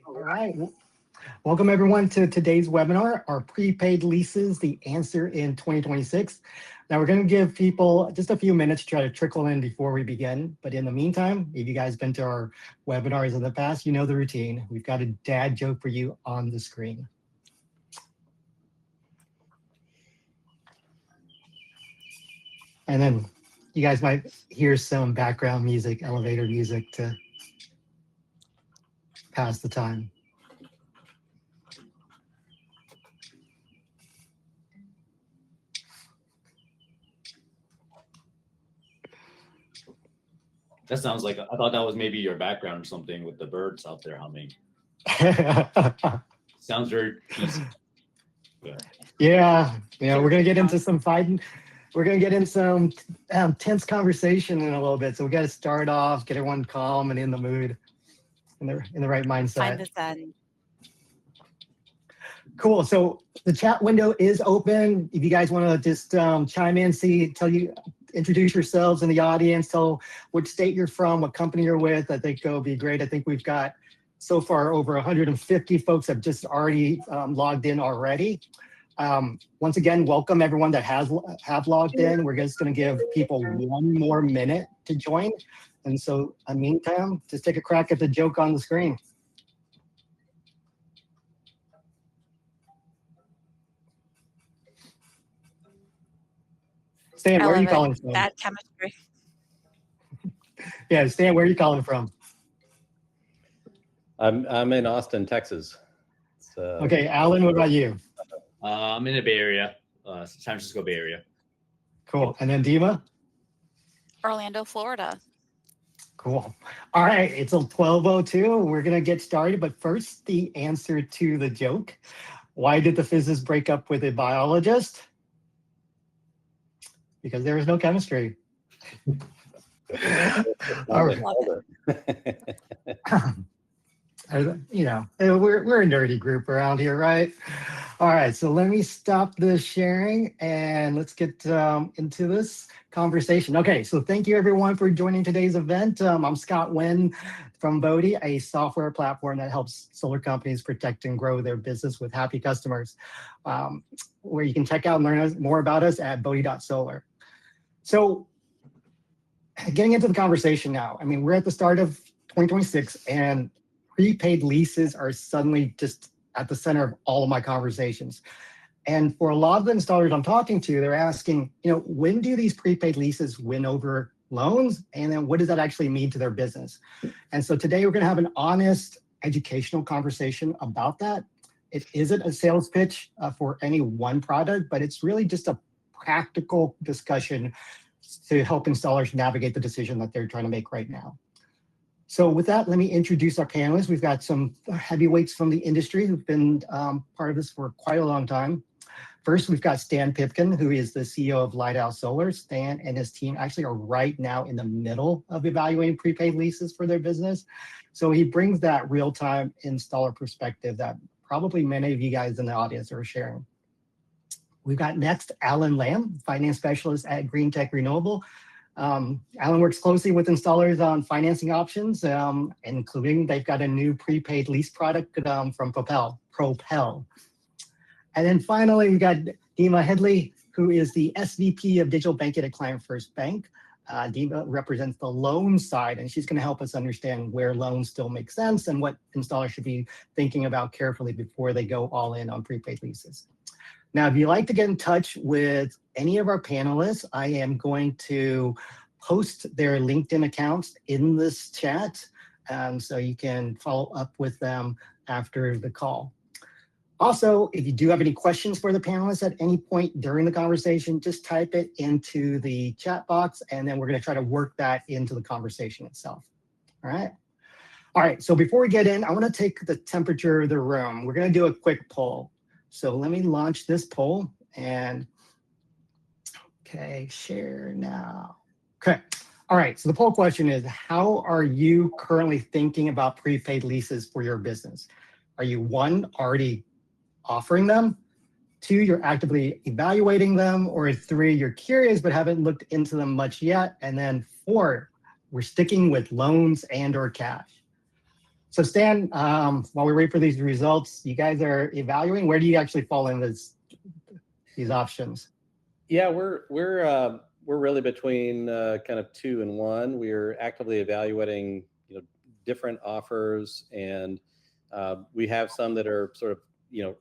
All right. Welcome everyone to today's webinar, our prepaid leases, the answer in 2026. Now we're going to give people just a few minutes to try to trickle in before we begin. But in the meantime, if you guys been to our webinars in the past, you know the routine. We've got a dad joke for you on the screen. And then you guys might hear some background music, elevator music to pass the time. That sounds like, I thought that was maybe your background or something with the birds out there humming. Sounds very peaceful. Yeah, we're going to get into some fighting. We're going to get into some tense conversation in a little bit. So we got to start off, get everyone calm and in the mood, in the right mindset. Find the sun. Cool. So the chat window is open. If you guys want to just chime in, introduce yourselves in the audience, tell which state you're from, what company you're with. I think it'll be great. I think we've got so far over 150 folks have just already logged in already. Once again, welcome everyone that have logged in. We're just going to give people 1 more minute to join. And so in the meantime, just take a crack at the joke on the screen. Stan, where are you calling from? Bad chemistry. Yeah, Stan, where are you calling from? I'm in Austin, Texas. Okay, Alan, what about you? I'm in the Bay Area, San Francisco Bay Area. Cool. And then Dima? Orlando, Florida. Cool. All right, it's 12:02. We're going to get started, but first, the answer to the joke. Why did the physicist break up with a biologist? Because there was no chemistry. All right. We're a nerdy group around here, right? All right, so let me stop the sharing and let's get into this conversation. Okay, so thank you everyone for joining today's event. I'm Scott Wynn from Bodhi, a software platform that helps solar companies protect and grow their business with happy customers, where you can check out and learn more about us at bodhi.solar. So getting into the conversation now, I mean, we're at the start of 2026 and prepaid leases are suddenly just at the center of all of my conversations. And for a lot of the installers I'm talking to, they're asking, when do these prepaid leases win over loans? And then what does that actually mean to their business? And so today we're going to have an honest educational conversation about that. It isn't a sales pitch for any one product, but it's really just a practical discussion to help installers navigate the decision that they're trying to make right now. So with that, let me introduce our panelists. We've got some heavyweights from the industry who've been part of this for quite a long time. First, we've got Stan Pipkin, who is the CEO of Lighthouse Solar. Stan and his team actually are right now in the middle of evaluating prepaid leases for their business. So he brings that real-time installer perspective that probably many of you guys in the audience are sharing. We've got next Alan Lamb, finance specialist at Green Tech Renewable. Alan works closely with installers on financing options, including they've got a new prepaid lease product from Propel. And then finally, we've got Dima Headley, who is the SVP of Digital Banking at Client First Bank. Dima represents the loan side, and she's going to help us understand where loans still make sense and what installers should be thinking about carefully before they go all in on prepaid leases. Now, if you'd like to get in touch with any of our panelists, I am going to post their LinkedIn accounts in this chat, so you can follow up with them after the call. Also, if you do have any questions for the panelists at any point during the conversation, just type it into the chat box, and then we're going to try to work that into the conversation itself. All right? All right, so before we get in, I want to take the temperature of the room. We're going to do a quick poll. So let me launch this poll and, okay, share now. Okay, all right, so the poll question is, how are you currently thinking about prepaid leases for your business? Are you, 1, already offering them? 2, you're actively evaluating them? Or 3, you're curious but haven't looked into them much yet? And then 4, we're sticking with loans and or cash. So Stan, while we wait for these results, you guys are evaluating. Where do you actually fall in these options? Yeah, we're really between kind of 2 and 1. We're actively evaluating, different offers, and we have some that are sort of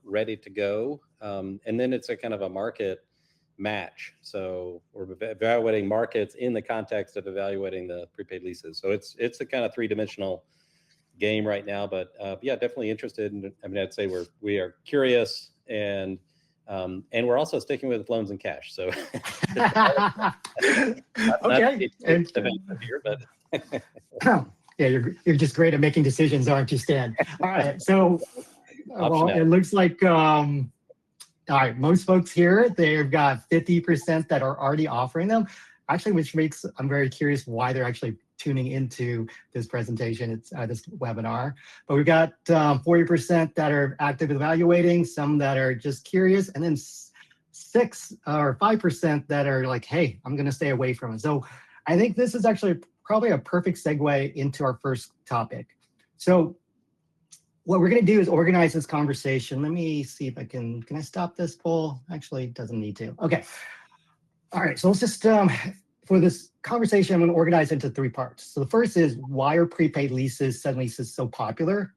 ready to go, and then it's a kind of a market match. So we're evaluating markets in the context of evaluating the prepaid leases. So it's a kind of 3-dimensional game right now, but yeah, definitely interested. I mean, I'd say we are curious, and we're also sticking with loans and cash. So okay, yeah, you're just great at making decisions, aren't you, Stan? All right, so well, it looks like all right, most folks here, they've got 50% that are already offering them, actually, which makes, I'm very curious why they're actually tuning into this presentation, this webinar. But we've got 40% that are active evaluating, some that are just curious, and then 6 or 5% that are like, hey, I'm gonna stay away from it. So I think this is actually probably a perfect segue into our first topic. So what we're going to do is organize this conversation. Let me see if I can I stop this poll? Actually, it doesn't need to. Okay. All right. So let's just, for this conversation, I'm going to organize into 3 parts. So the first is, why are prepaid leases suddenly so popular?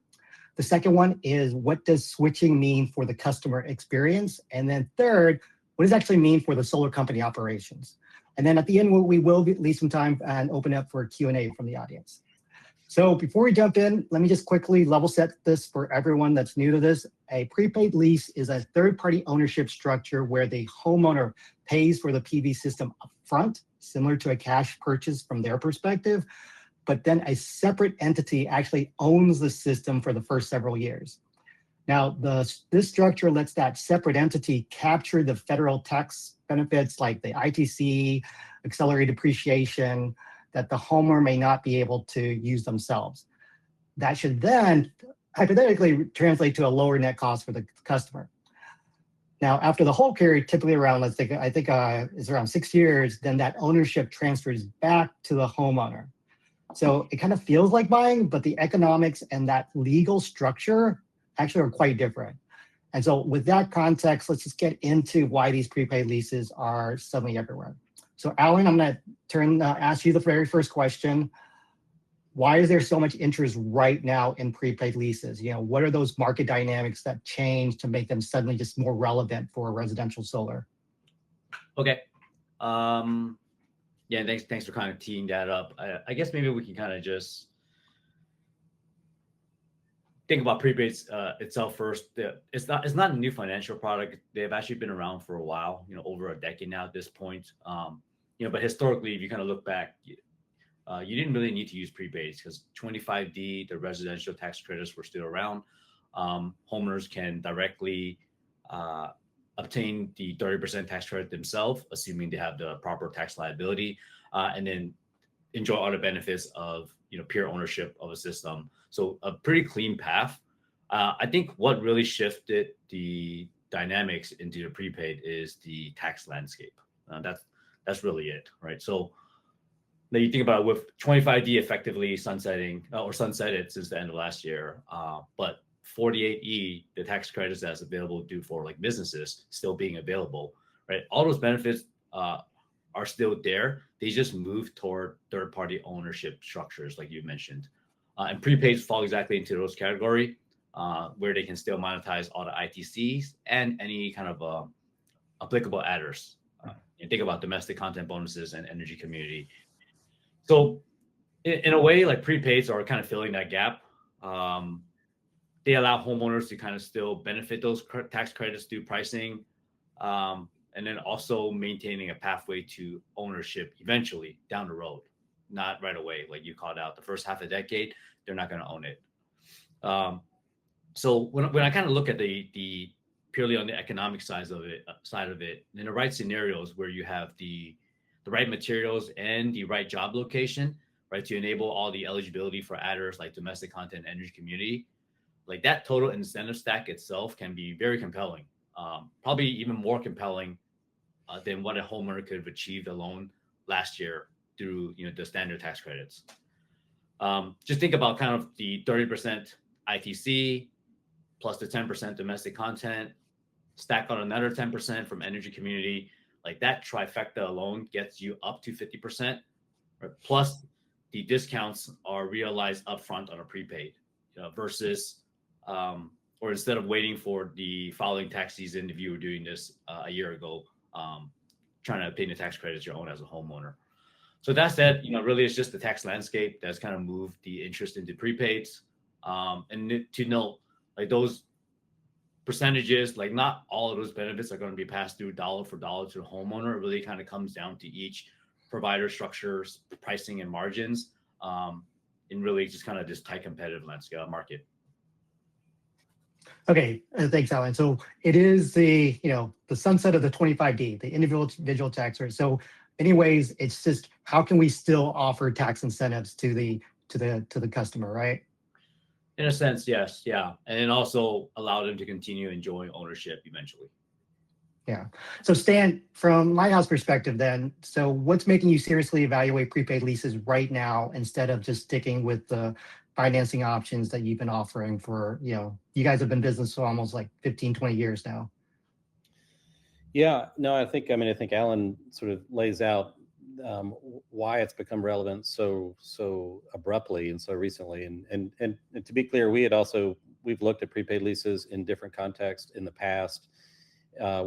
The second one is, what does switching mean for the customer experience? And then third, what does it actually mean for the solar company operations? And then at the end, we will leave some time and open up for Q&A from the audience. So before we jump in, let me just quickly level set this for everyone that's new to this. A prepaid lease is a third-party ownership structure where the homeowner pays for the PV system upfront, similar to a cash purchase from their perspective, but then a separate entity actually owns the system for the first several years. Now, this structure lets that separate entity capture the federal tax benefits like the ITC, accelerated depreciation, that the homeowner may not be able to use themselves. That should then hypothetically translate to a lower net cost for the customer. Now, after the whole period, typically around, I think is around 6 years, then that ownership transfers back to the homeowner. So it kind of feels like buying, but the economics and that legal structure actually are quite different. And so with that context, let's just get into why these prepaid leases are suddenly everywhere. So Alan, I'm going to ask you the very first question. Why is there so much interest right now in prepaid leases? What are those market dynamics that change to make them suddenly just more relevant for residential solar? Okay. Yeah, thanks for kind of teeing that up. I guess maybe we can kind of just think about prepaids itself first. It's not a new financial product. They've actually been around for a while, over a decade now at this point. But historically, if you kind of look back, you didn't really need to use prepaids because 25D, the residential tax credits, were still around. Homeowners can directly obtain the 30% tax credit themselves, assuming they have the proper tax liability, and then enjoy all the benefits of pure ownership of a system. So a pretty clean path. I think what really shifted the dynamics into the prepaid is the tax landscape. That's really it, right? So now you think about it, with 25D effectively sunsetting or sunsetted since the end of last year, but 48E, the tax credits that's available due for like businesses, still being available, right? All those benefits are still there. They just move toward third-party ownership structures, like you mentioned. And prepaids fall exactly into those category, where they can still monetize all the ITCs and any kind of applicable adders. You think about domestic content bonuses and energy community. So in a way, like prepaids are kind of filling that gap. They allow homeowners to kind of still benefit those tax credits through pricing, and then also maintaining a pathway to ownership eventually down the road, not right away. Like you called out, the first half a decade, they're not going to own it. So when I kind of look at the purely on the economic side of it, in the right scenarios where you have the right materials and the right job location, right, to enable all the eligibility for adders like domestic content, energy community, like that total incentive stack itself can be very compelling. Probably even more compelling than what a homeowner could have achieved alone last year through the standard tax credits. Just think about kind of the 30% ITC plus the 10% domestic content, stack on another 10% from energy community. Like that trifecta alone gets you up to 50%. Right? Plus, the discounts are realized upfront on a prepaid, versus, or instead of waiting for the following tax season, if you were doing this a year ago, trying to obtain the tax credits your own as a homeowner. So that said, really it's just the tax landscape that's kind of moved the interest into prepaids. And to note, like those percentages, like not all of those benefits are going to be passed through dollar for dollar to the homeowner. It really kind of comes down to each provider structures, pricing, and margins, and really just kind of this tight competitive landscape market. Okay, thanks, Alan. So it is the the sunset of the 25D, the individual tax rate. So, anyways, it's just how can we still offer tax incentives to the customer, right? In a sense, yes, yeah, and then also allow them to continue enjoying ownership eventually. Yeah. So Stan, from Lighthouse perspective, then, so what's making you seriously evaluate prepaid leases right now instead of just sticking with the financing options that you've been offering for, you guys have been in business for almost like 15, 20 years now. Yeah, no, I think Alan sort of lays out why it's become relevant so abruptly and so recently. And to be clear, we've looked at prepaid leases in different contexts in the past,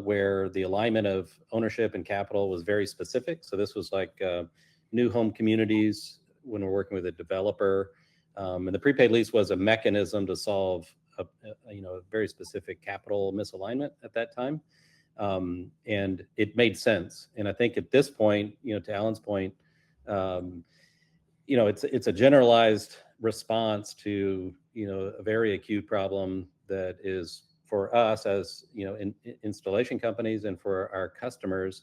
where the alignment of ownership and capital was very specific. So this was like new home communities when we're working with a developer, and the prepaid lease was a mechanism to solve a very specific capital misalignment at that time. And it made sense. And I think at this point, to Alan's point, it's a generalized response to, a very acute problem that is for us as, installation companies and for our customers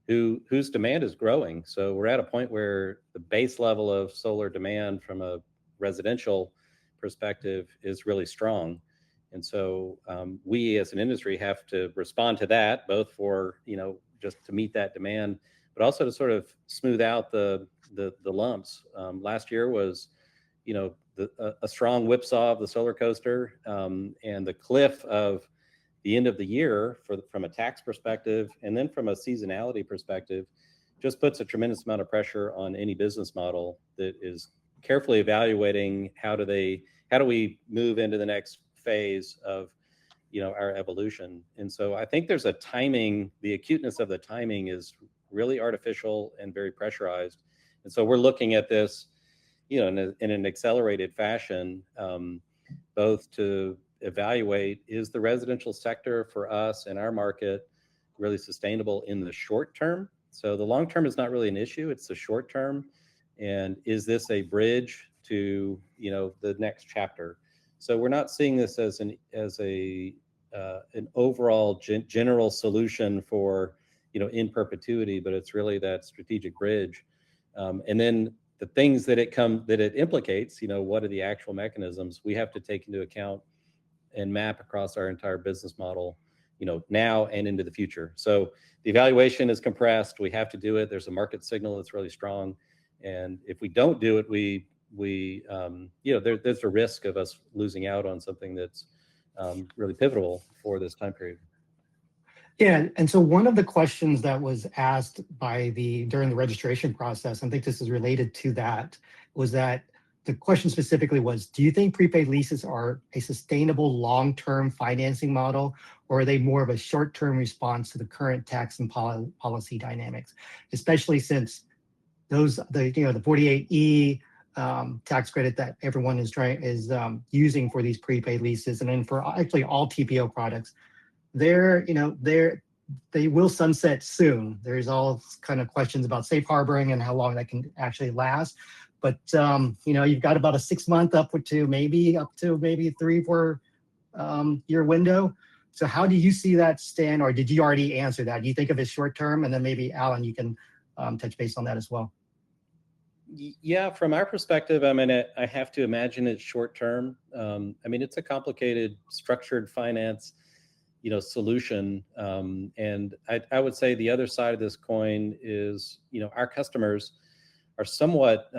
whose demand is growing. So we're at a point where the base level of solar demand from a residential perspective is really strong. And so we as an industry have to respond to that, both for, just to meet that demand, but also to sort of smooth out the lumps. Last year was, a strong whipsaw of the solar coaster, and the cliff of the end of the year from a tax perspective, and then from a seasonality perspective, just puts a tremendous amount of pressure on any business model that is carefully evaluating how do we move into the next phase of our evolution. And so I think there's the acuteness of the timing is really artificial and very pressurized. And so we're looking at this in an accelerated fashion, both to evaluate, is the residential sector for us and our market really sustainable in the short term? So the long term is not really an issue, it's the short term. And is this a bridge to the next chapter? So we're not seeing this as an overall general solution for in perpetuity, but it's really that strategic bridge. And then the things that it implicates, what are the actual mechanisms we have to take into account and map across our entire business model, now and into the future. So the evaluation is compressed. We have to do it. There's a market signal that's really strong, and if we don't do it, there's a risk of us losing out on something that's really pivotal for this time period. Yeah, and so one of the questions that was asked during the registration process, I think this is related to that, was that the question specifically was, do you think prepaid leases are a sustainable long-term financing model, or are they more of a short-term response to the current tax and policy dynamics, especially since the 48E tax credit that everyone is using for these prepaid leases, and then for actually all TPO products, they will sunset soon. There's all kind of questions about safe harboring and how long that can actually last. But you've got about a 6 month up to maybe 3-4 year window. So how do you see that stand, or did you already answer that? Do you think of it short term? And then maybe Alan, you can touch base on that as well. Yeah, from our perspective, I have to imagine it's short term. It's a complicated structured finance, solution. And I would say the other side of this coin is, our customers are somewhat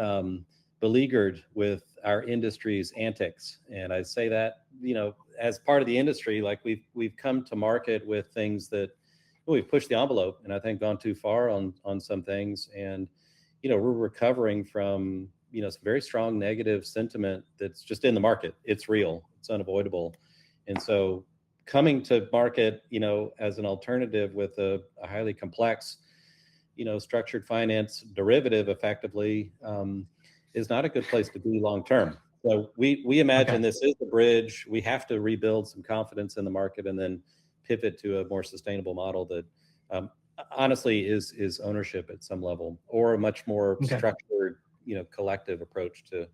beleaguered with our industry's antics. And I say that, as part of the industry, like we've come to market with things that we've pushed the envelope, and I think gone too far on some things. And we're recovering from some very strong negative sentiment that's just in the market. It's real, it's unavoidable. And so coming to market as an alternative with a highly complex structured finance derivative effectively is not a good place to be long term. So we imagine this is the bridge. We have to rebuild some confidence in the market and then pivot to a more sustainable model that honestly is ownership at some level, or a much more structured collective approach to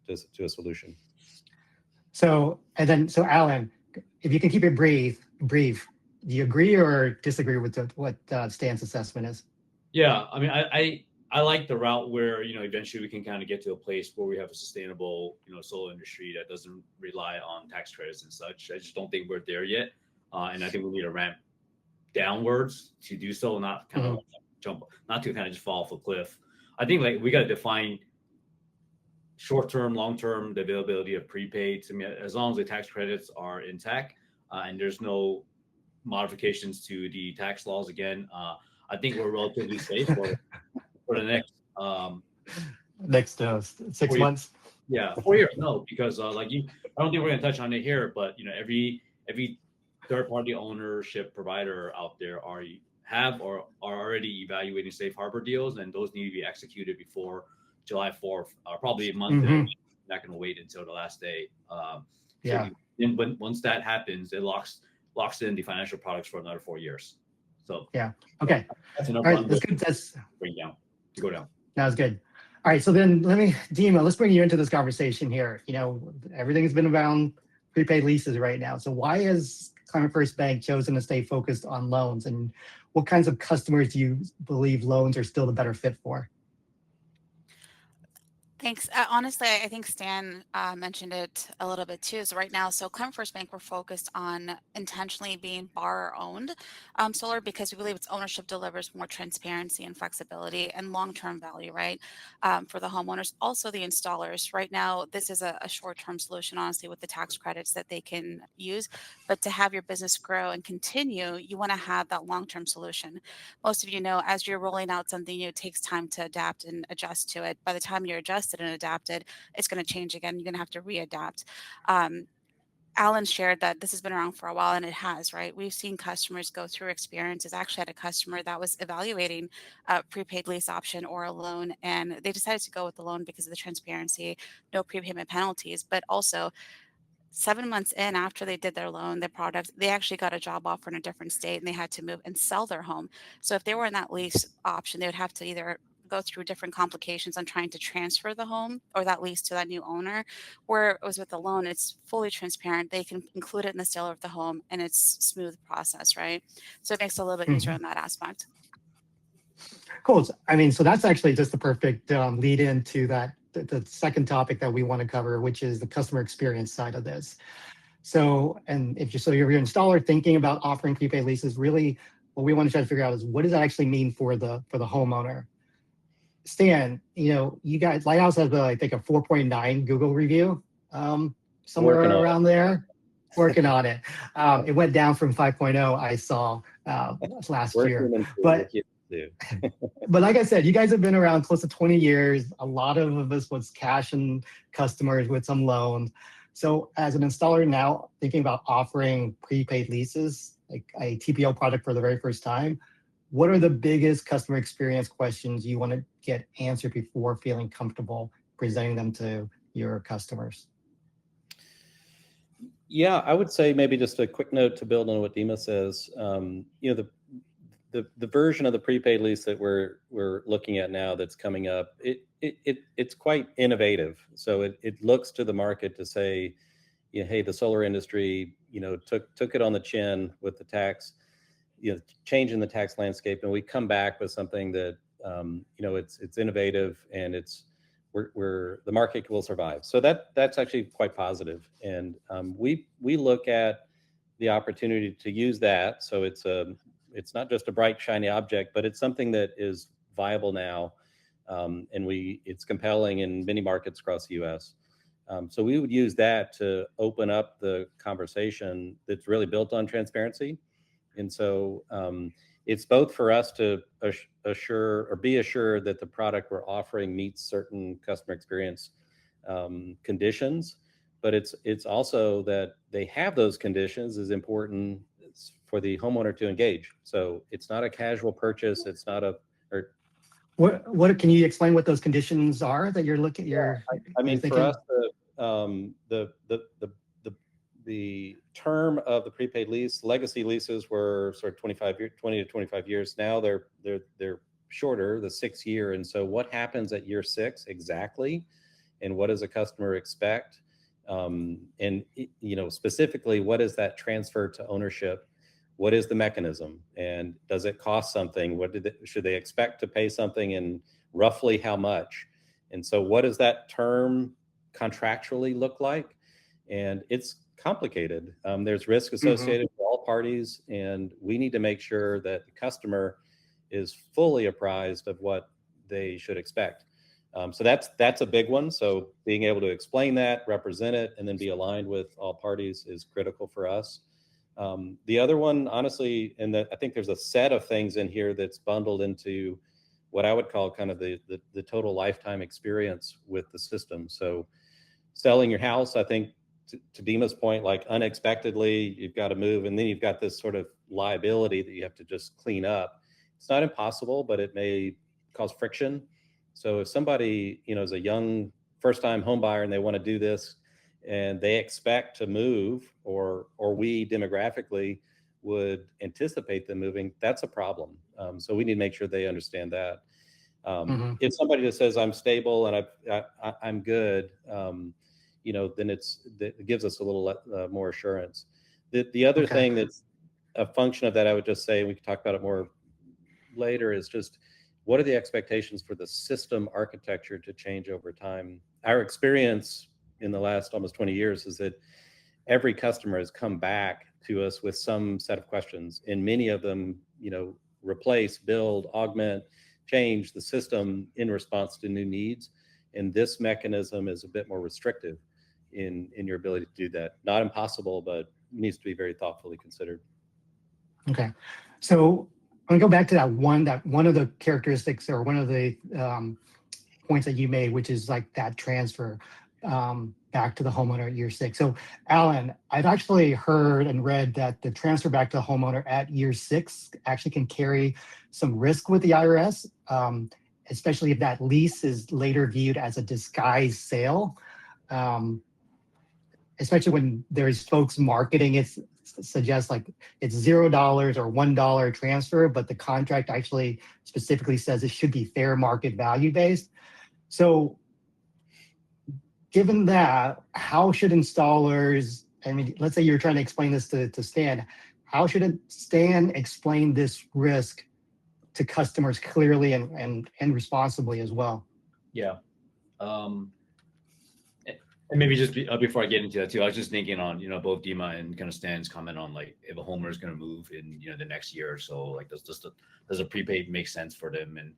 a solution. So Alan, if you can keep it brief, do you agree or disagree with what Stan's assessment is? Yeah, I mean, I like the route where eventually we can kind of get to a place where we have a sustainable solar industry that doesn't rely on tax credits and such. I just don't think we're there yet, and I think we need to ramp downwards to do so, not kind of jump, not to kind of just fall off a cliff. I think like we got to define short-term, long-term, the availability of prepaids. I mean, as long as the tax credits are intact and there's no modifications to the tax laws again, I think we're relatively safe for the next 6 months. Yeah, 4 years. No, because I don't think we're going to touch on it here, but every third-party ownership provider out there are already evaluating safe harbor deals, and those need to be executed before July 4th, probably a month. Not going to wait until the last day. And once that happens, it locks in the financial products for another 4 years. So okay, that's enough. All right, that's good. That's to go down. That was good. All right, so then Dima, let's bring you into this conversation here. Everything's been around prepaid leases right now. So why has Climate First Bank chosen to stay focused on loans, and what kinds of customers do you believe loans are still the better fit for? Thanks. Honestly, I think Stan mentioned it a little bit too. So right now, Climate First Bank, we're focused on intentionally being borrower-owned solar, because we believe its ownership delivers more transparency and flexibility and long-term value, right, for the homeowners, also the installers. Right now, this is a short-term solution, honestly, with the tax credits that they can use. But to have your business grow and continue, you want to have that long-term solution. Most of you know, as you're rolling out something new, it takes time to adapt and adjust to it. By the time you're adjusted and adapted, it's going to change again. You're going to have to readapt. Alan shared that this has been around for a while, and it has, right? We've seen customers go through experiences. I actually had a customer that was evaluating a prepaid lease option or a loan, and they decided to go with the loan because of the transparency, no prepayment penalties, but also 7 months in after they did their loan, their product, they actually got a job offer in a different state, and they had to move and sell their home. So if they were in that lease option, they would have to either go through different complications on trying to transfer the home or that lease to that new owner. Where it was with the loan, it's fully transparent. They can include it in the sale of the home, and it's a smooth process, right? So it makes it a little bit easier in that aspect. Cool. I mean, so that's actually just the perfect lead into the second topic that we want to cover, which is the customer experience side of this. So, and if you're an installer thinking about offering prepaid leases, really what we want to try to figure out is what does that actually mean for the homeowner? Stan, you guys, Lighthouse has I think a 4.9 Google review, somewhere around there. Working on it. It went down from 5.0, I saw last year. But like I said, you guys have been around close to 20 years. A lot of this was cash and customers with some loans. So as an installer now, thinking about offering prepaid leases, like a TPO product for the very first time, what are the biggest customer experience questions you want to get answered before feeling comfortable presenting them to your customers? Yeah, I would say maybe just a quick note to build on what Dima says. The version of the prepaid lease that we're looking at now that's coming up, it's quite innovative. So it looks to the market to say, hey, the solar industry, took it on the chin with the tax, changing the tax landscape, and we come back with something that it's innovative, and the market will survive. So that's actually quite positive. And we look at the opportunity to use that. So it's not just a bright, shiny object, but it's something that is viable now and it's compelling in many markets across the U.S. So we would use that to open up the conversation that's really built on transparency. And so it's both for us to assure or be assured that the product we're offering meets certain customer experience conditions, but it's also that they have those conditions is important for the homeowner to engage. So it's not a casual purchase. It's not What can you explain what those conditions are that you're looking? I mean, for us, the term of the prepaid lease, legacy leases were sort of 20 to 25 years. Now they're shorter, the 6 year. And so what happens at year 6 exactly, and what does a customer expect? And specifically, what is that transfer to ownership? What is the mechanism, and does it cost something? Should they expect to pay something, and roughly how much? And so what does that term contractually look like? And it's complicated. There's risk associated with all parties, and we need to make sure that the customer is fully apprised of what they should expect. So that's a big one. So being able to explain that, represent it, and then be aligned with all parties is critical for us. The other one, honestly, and I think there's a set of things in here that's bundled into what I would call kind of the total lifetime experience with the system. So selling your house, I think to Dima's point, like unexpectedly, you've got to move, and then you've got this sort of liability that you have to just clean up. It's not impossible, but it may cause friction. So if somebody, is a young first-time home buyer and they want to do this, and they expect to move, or we demographically would anticipate them moving, that's a problem. So we need to make sure they understand that. If somebody just says I'm stable and I'm good, then it gives us a little more assurance. The other thing that's a function of that, I would just say, and we can talk about it more later, is just what are the expectations for the system architecture to change over time? Our experience in the last almost 20 years is that every customer has come back to us with some set of questions, and many of them, replace, build, augment, change the system in response to new needs. And this mechanism is a bit more restrictive in your ability to do that. Not impossible, but needs to be very thoughtfully considered. Okay. So I'm gonna go back to that one of the characteristics, or one of the points that you made, which is like that transfer back to the homeowner at year 6. So Alan, I've actually heard and read that the transfer back to the homeowner at year 6 actually can carry some risk with the IRS, especially if that lease is later viewed as a disguised sale. Especially when there's folks marketing it, suggests like it's $0 or $1 transfer, but the contract actually specifically says it should be fair market value based. So given that, how should installers, let's say you're trying to explain this to Stan, how should Stan explain this risk to customers clearly and responsibly as well? Yeah. And maybe just before I get into that too, I was just thinking on, both Dima and kind of Stan's comment on like if a homeowner is going to move in, the next year or so, like does a prepaid make sense for them? And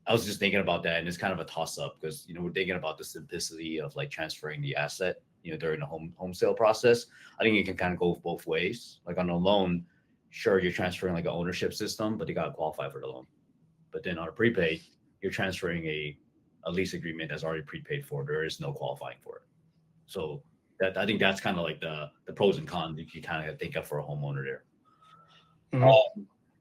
I was just thinking about that, and it's kind of a toss up because, we're thinking about the simplicity of like transferring the asset, during the home sale process. I think it can kind of go both ways. Like on a loan, sure, you're transferring like an ownership system, but you got to qualify for the loan. But then on a prepaid, you're transferring a lease agreement that's already prepaid for. There is no qualifying for it. So I think that's kind of like the pros and cons you can kind of think of for a homeowner there.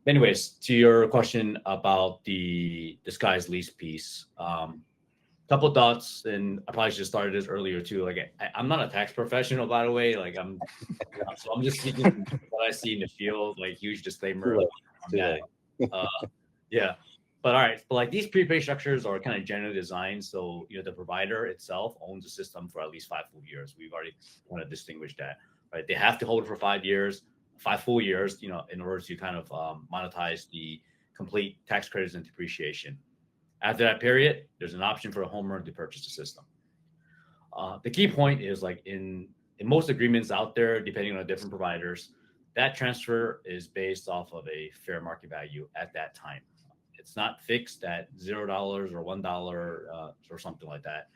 Anyways, to your question about the disguised lease piece, couple thoughts, and I probably should have started this earlier too. Like I'm not a tax professional, by the way. Like I'm just speaking what I see in the field. Like huge disclaimer on that. Yeah. But all right, but like these prepaid structures are kind of generally designed so the provider itself owns the system for at least 5 full years. We've already kind of distinguished that, right? They have to hold it for 5 years, 5 full years, in order to kind of monetize the complete tax credits and depreciation. After that period, there's an option for a homeowner to purchase the system. The key point is like in most agreements out there, depending on different providers, that transfer is based off of a fair market value at that time. It's not fixed at $0 or $1 or something like that.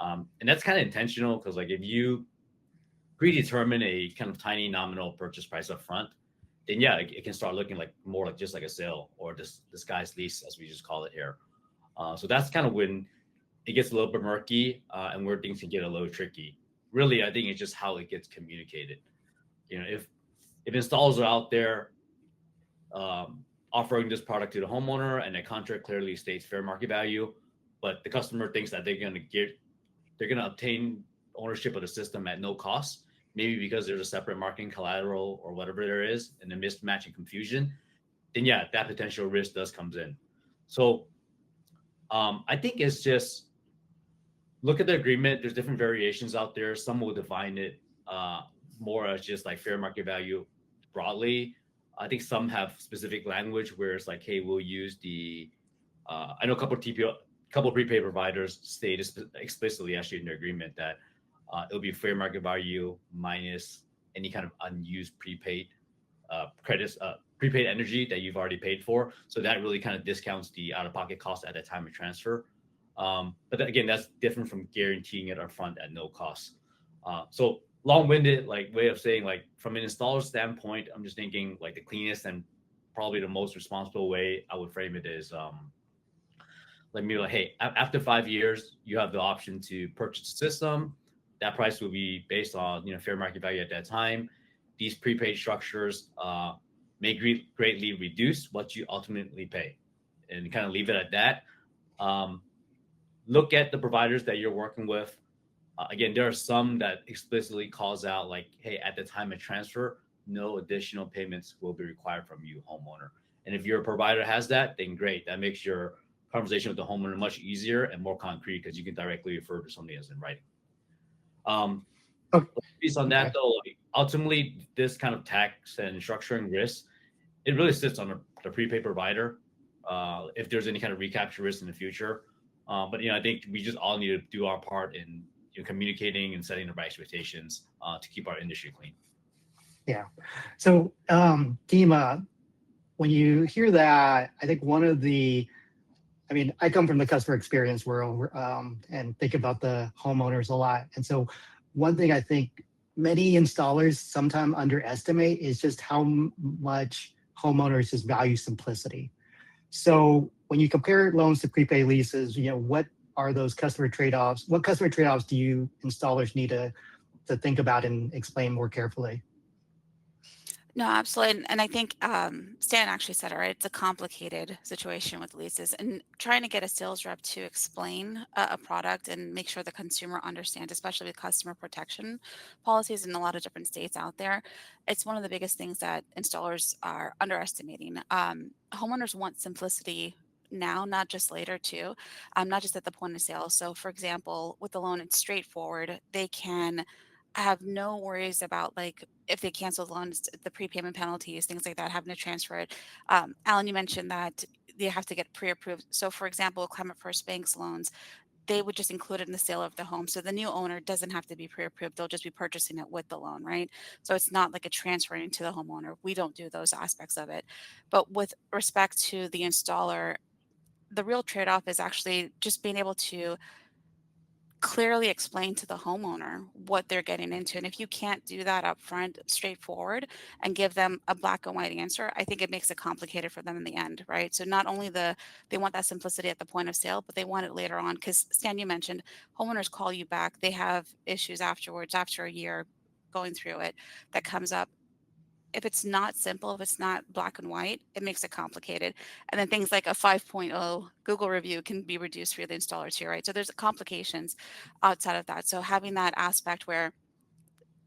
And that's kind of intentional because like if you predetermine a kind of tiny nominal purchase price up front, then yeah, it can start looking like more like just like a sale or this guy's lease, as we just call it here. So that's kind of when it gets a little bit murky and where things can get a little tricky. Really, I think it's just how it gets communicated. You know, if installers are out there offering this product to the homeowner and the contract clearly states fair market value, but the customer thinks that they're going to obtain ownership of the system at no cost, maybe because there's a separate marketing collateral or whatever there is, and the mismatch and confusion, then yeah, that potential risk does comes in. So I think it's just look at the agreement. There's different variations out there. Some will define it more as just like fair market value broadly. I think some have specific language where it's like, hey, we'll use the. I know a couple of prepaid providers state explicitly actually in their agreement that it'll be fair market value minus any kind of unused prepaid credits, prepaid energy that you've already paid for. So that really kind of discounts the out-of-pocket cost at the time of transfer. But again, that's different from guaranteeing it upfront at no cost. So long-winded like way of saying like from an installer standpoint, I'm just thinking like the cleanest and probably the most responsible way I would frame it is like hey, after 5 years, you have the option to purchase the system. That price will be based on fair market value at that time. These prepaid structures may greatly reduce what you ultimately pay, and kind of leave it at that. Look at the providers that you're working with. Again, there are some that explicitly calls out like, hey, at the time of transfer, no additional payments will be required from you, homeowner. And if your provider has that, then great. That makes your conversation with the homeowner much easier and more concrete because you can directly refer to something that's in writing. Based on that, though, like, ultimately, this kind of tax and structuring risk, it really sits on the prepaid provider if there's any kind of recapture risk in the future. But I think we just all need to do our part in communicating and setting the right expectations to keep our industry clean. Yeah. So, Dima, when you hear that, I think I come from the customer experience world and think about the homeowners a lot. And so one thing I think many installers sometimes underestimate is just how much homeowners just value simplicity. So when you compare loans to prepaid leases, what are those customer trade-offs? What customer trade-offs do you installers need to think about and explain more carefully? No, absolutely. And I think Stan actually said it right. It's a complicated situation with leases, and trying to get a sales rep to explain a product and make sure the consumer understands, especially with customer protection policies in a lot of different states out there. It's one of the biggest things that installers are underestimating. Homeowners want simplicity now, not just later too, not just at the point of sale. So for example, with the loan, it's straightforward. They can have no worries about like if they cancel the loans, the prepayment penalties, things like that, having to transfer it. Alan, you mentioned that they have to get pre-approved. So for example, Climate First Bank's loans, they would just include it in the sale of the home. So the new owner doesn't have to be pre-approved. They'll just be purchasing it with the loan, right? So it's not like a transferring to the homeowner. We don't do those aspects of it. But with respect to the installer, the real trade-off is actually just being able to clearly explain to the homeowner what they're getting into. And if you can't do that up front, straightforward, and give them a black and white answer, I think it makes it complicated for them in the end, right? So not only they want that simplicity at the point of sale, but they want it later on. Because Stan, you mentioned homeowners call you back. They have issues afterwards, after a year going through it, that comes up. If it's not simple, if it's not black and white, it makes it complicated. And then things like a 5.0 Google review can be reduced for the installer too, right? So there's complications outside of that. So having that aspect where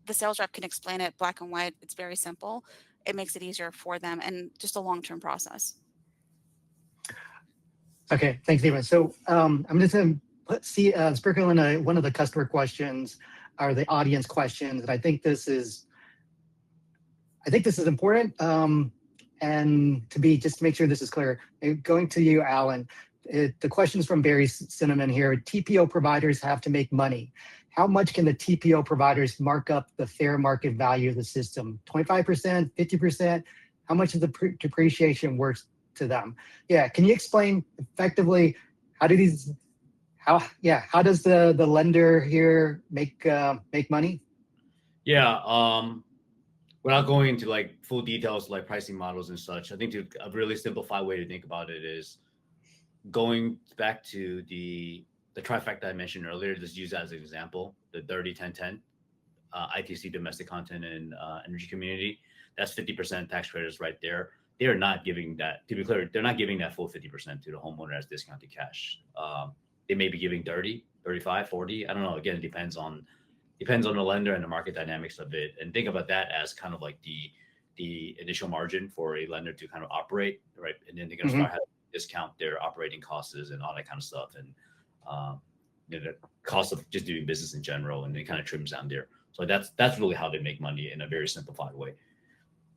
the sales rep can explain it black and white, it's very simple. It makes it easier for them and just a long-term process. Okay, thanks, Dima. So I'm just going to sprinkle in one of the customer questions or the audience questions. And I think this is important. And to make sure this is clear, going to you, Alan, the question is from Barry Cinnamon here. TPO providers have to make money. How much can the TPO providers mark up the fair market value of the system? 25%, 50%? How much of the depreciation to them. Yeah, can you explain effectively how do these how does the lender here make money? Yeah. Without going into like full details like pricing models and such, I think a really simplified way to think about it is going back to the trifecta I mentioned earlier. Just use that as an example: the 30-10-10, ITC, domestic content, and energy community. That's 50% tax credits right there. They are not giving that. To be clear, they're not giving that full 50% to the homeowner as discounted cash. They may be giving 30, 35, 40. I don't know. Again, it depends on the lender and the market dynamics of it. And think about that as kind of like the initial margin for a lender to kind of operate, right? And then they're going to start having to discount their operating costs and all that kind of stuff, and the cost of just doing business in general, and it kind of trims down there. So that's really how they make money in a very simplified way.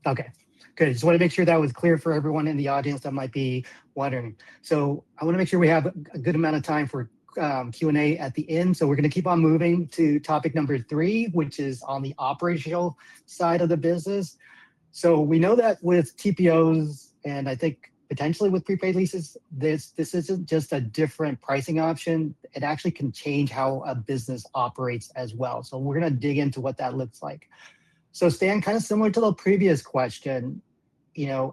Okay, good. Just want to make sure that was clear for everyone in the audience that might be wondering. So I want to make sure we have a good amount of time for Q&A at the end. So we're going to keep on moving to topic number 3, which is on the operational side of the business. So we know that with TPOs, and I think potentially with prepaid leases, this isn't just a different pricing option. It actually can change how a business operates as well. So we're going to dig into what that looks like. So Stan, kind of similar to the previous question,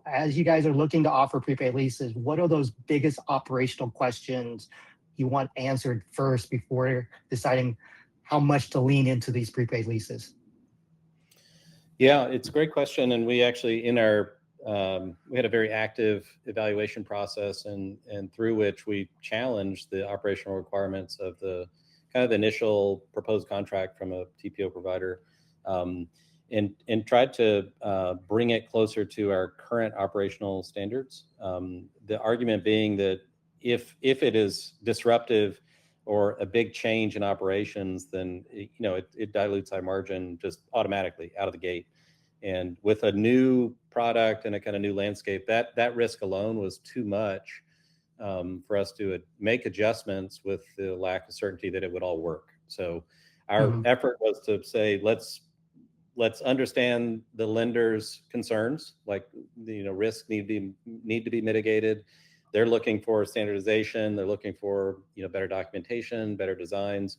as you guys are looking to offer prepaid leases, what are those biggest operational questions you want answered first before deciding how much to lean into these prepaid leases? Yeah, it's a great question. And we actually, we had a very active evaluation process and through which we challenged the operational requirements of the kind of initial proposed contract from a TPO provider, and tried to bring it closer to our current operational standards. The argument being that if it is disruptive or a big change in operations, then it dilutes our margin just automatically out of the gate. And with a new product and a kind of new landscape, that risk alone was too much for us to make adjustments with the lack of certainty that it would all work. So our effort was to say, let's understand the lender's concerns, like risks need to be mitigated. They're looking for standardization. They're looking for better documentation, better designs.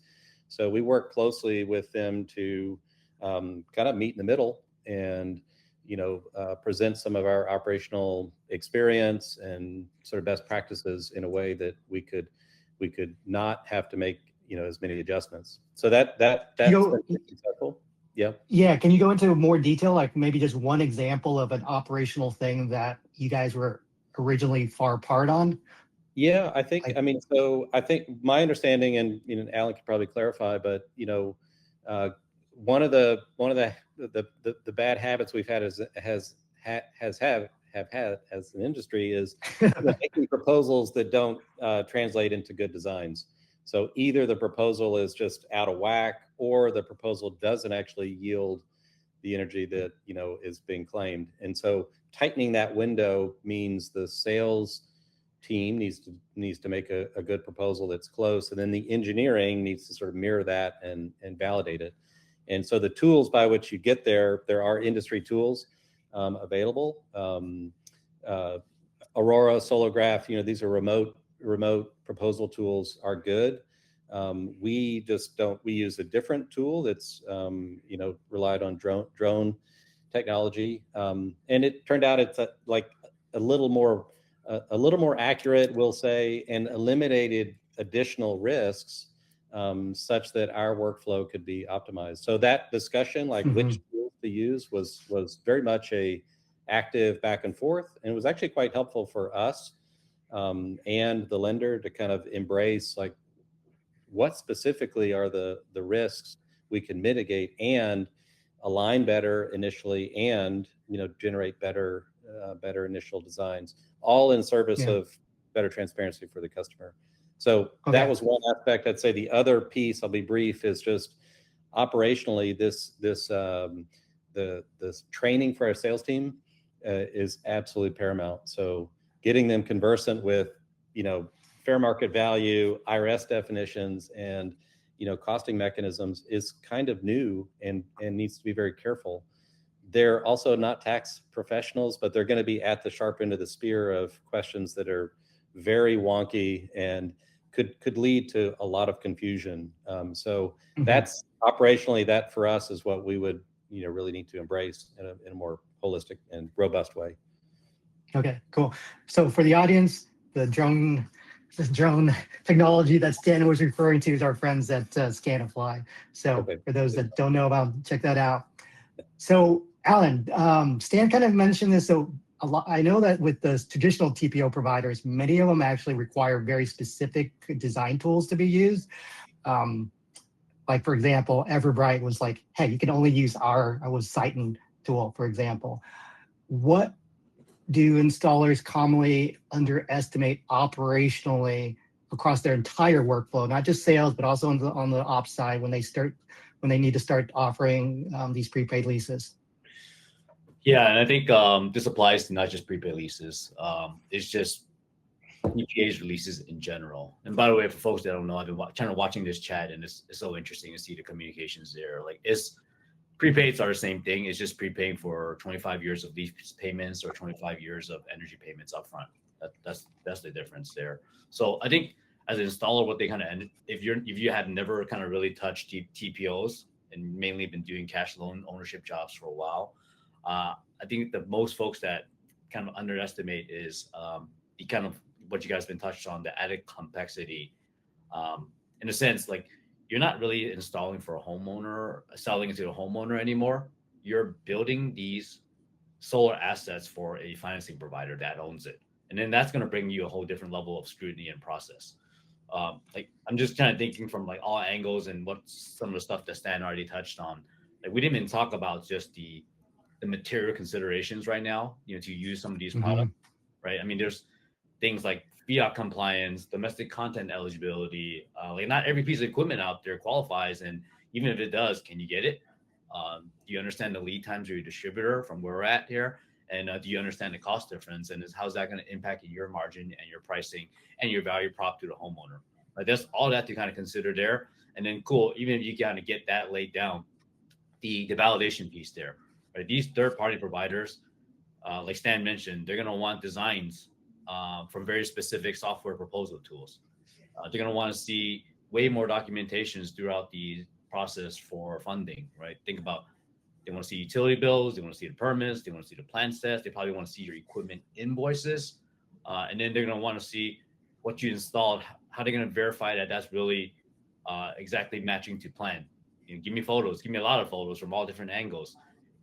So we work closely with them to kind of meet in the middle and present some of our operational experience and sort of best practices in a way that we could not have to make as many adjustments. So that's been successful. Yeah. Yeah. Can you go into more detail, like maybe just one example of an operational thing that you guys were originally far apart on? Yeah, I think my understanding, and Alan could probably clarify, but one of the bad habits we've had have had as an industry is making proposals that don't translate into good designs. So either the proposal is just out of whack, or the proposal doesn't actually yield the energy that is being claimed. And so tightening that window means the sales team needs to make a good proposal that's close, and then the engineering needs to sort of mirror that and validate it. And so the tools by which you get there are industry tools available. Aurora, Solograph, these are remote proposal tools are good. We use a different tool that's relied on drone technology, and it turned out it's a little more accurate, we'll say, and eliminated additional risks such that our workflow could be optimized. So that discussion, which tools to use, was very much a active back and forth, and it was actually quite helpful for us and the lender to kind of embrace what specifically are the risks we can mitigate and align better initially, and generate better initial designs, all in service of better transparency for the customer. So that was one aspect. I'd say the other piece, I'll be brief, is just operationally this training for our sales team is absolutely paramount. So getting them conversant with fair market value, IRS definitions, and costing mechanisms is kind of new and needs to be very careful. they're also not tax professionals, but they're going to be at the sharp end of the spear of questions that are very wonky and could lead to a lot of confusion. So that's operationally, that for us is what we would really need to embrace in a more holistic and robust way. Okay, cool. So for the audience, the drone technology that Stan was referring to is our friends at Scanify. So for those that don't know about, check that out. So Alan, Stan kind of mentioned this. So a lot, I know that with the traditional TPO providers, many of them actually require very specific design tools to be used. Like for example, Everbright was like, hey, you can only use our Citon tool, for example. What do installers commonly underestimate operationally across their entire workflow, not just sales, but also on the ops side when they need to start offering these prepaid leases? Yeah, and I think this applies to not just prepaid leases. It's just EPA's releases in general. And by the way, for folks that don't know, I've been kind of watching this chat, and it's so interesting to see the communications there. Like, prepaids are the same thing. It's just prepaying for 25 years of lease payments or 25 years of energy payments upfront. That's the difference there. So I think as an installer, what they kind of if you had never kind of really touched TPOs and mainly been doing cash loan ownership jobs for a while, I think the most folks that kind of underestimate is the kind of what you guys have been touched on, the added complexity. In a sense, like, you're not really installing for a homeowner, selling it to a homeowner anymore. You're building these solar assets for a financing provider that owns it. And then that's going to bring you a whole different level of scrutiny and process. Like, I'm just kind of thinking from like all angles and what some of the stuff that Stan already touched on. Like, we didn't even talk about just the material considerations right now, to use some of these products, right? I mean, there's things like fiat compliance, domestic content eligibility. Like, not every piece of equipment out there qualifies, and even if it does, can you get it? Do you understand the lead times of your distributor from where we're at here? And do you understand the cost difference? And how's that going to impact your margin and your pricing and your value prop to the homeowner? Like, there's all that to kind of consider there. And then, cool, even if you kind of get that laid down, the validation piece there, right? These third-party providers, like Stan mentioned, they're going to want designs from very specific software proposal tools. They're going to want to see way more documentations throughout the process for funding, right? Think about, they want to see utility bills, they want to see the permits, they want to see the plan sets, they probably want to see your equipment invoices, and then they're going to want to see what you installed, how they're going to verify that that's really exactly matching to plan. Give me photos, give me a lot of photos from all different angles.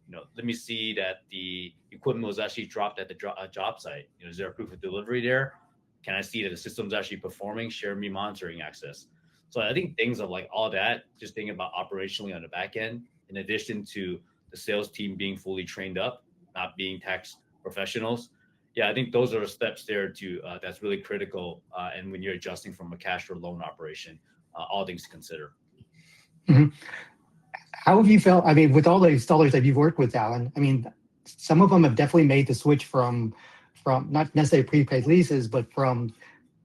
Let me see that the equipment was actually dropped at the job site. Is there a proof of delivery there? Can I see that the system's actually performing? Share me monitoring access. So I think things of like all that, just thinking about operationally on the back end, in addition to the sales team being fully trained up, not being tax professionals. Yeah, I think those are the steps there to that's really critical. And when you're adjusting from a cash or loan operation, all things to consider. How have you felt? I mean, with all the installers that you've worked with, Alan, I mean, some of them have definitely made the switch from not necessarily prepaid leases, but from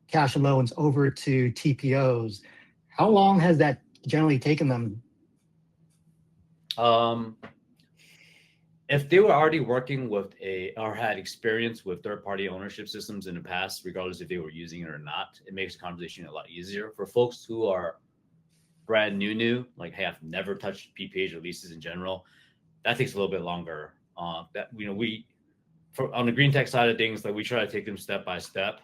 cash and loans over to TPOs. How long has that generally taken them? If they were already working with or had experience with third-party ownership systems in the past, regardless if they were using it or not, it makes the conversation a lot easier. For folks who are brand new, like, hey, I've never touched PPAs or leases in general, that takes a little bit longer. That on the green tech side of things, like, we try to take them step by step,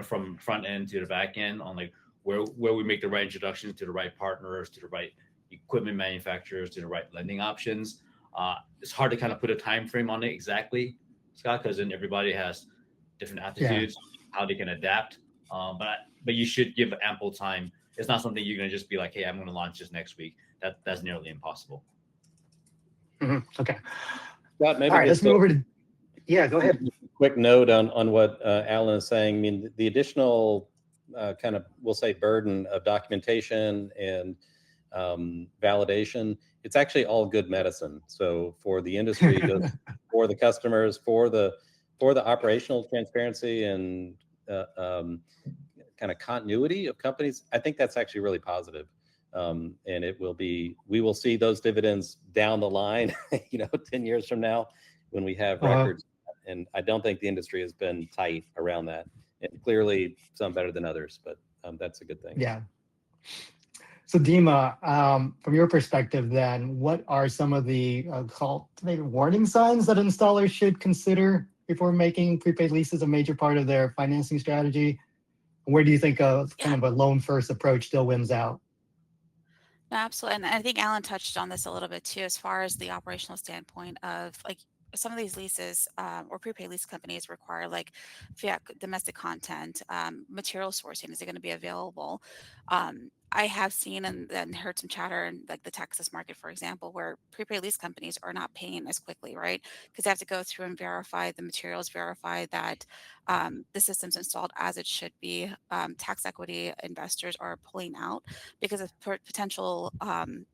from front end to the back end, on like where we make the right introductions to the right partners, to the right equipment manufacturers, to the right lending options. It's hard to kind of put a time frame on it exactly, Scott, because then everybody has different aptitudes, how they can adapt. But you should give ample time. It's not something you're going to just be like, hey, I'm going to launch this next week. That's nearly impossible. Okay. Scott, maybe all right, let's move over to, go ahead. Quick note on what Alan is saying. I mean, the additional kind of, we'll say, burden of documentation and validation, it's actually all good medicine. So for the industry, for the customers, for the operational transparency and kind of continuity of companies, I think that's actually really positive. And we will see those dividends down the line, 10 years from now when we have records. And I don't think the industry has been tight around that. And clearly some better than others, but that's a good thing. Yeah. So Dima, from your perspective then, what are some of the maybe warning signs that installers should consider before making prepaid leases a major part of their financing strategy? Where do you think kind of a loan first approach still wins out? No, absolutely. And I think Alan touched on this a little bit too, as far as the operational standpoint of like some of these leases or prepaid lease companies require like fiat domestic content, material sourcing. Is it going to be available? I have seen and heard some chatter in like the Texas market, for example, where prepaid lease companies are not paying as quickly, right? Because they have to go through and verify the materials, verify that the system's installed as it should be. Tax equity investors are pulling out because of potential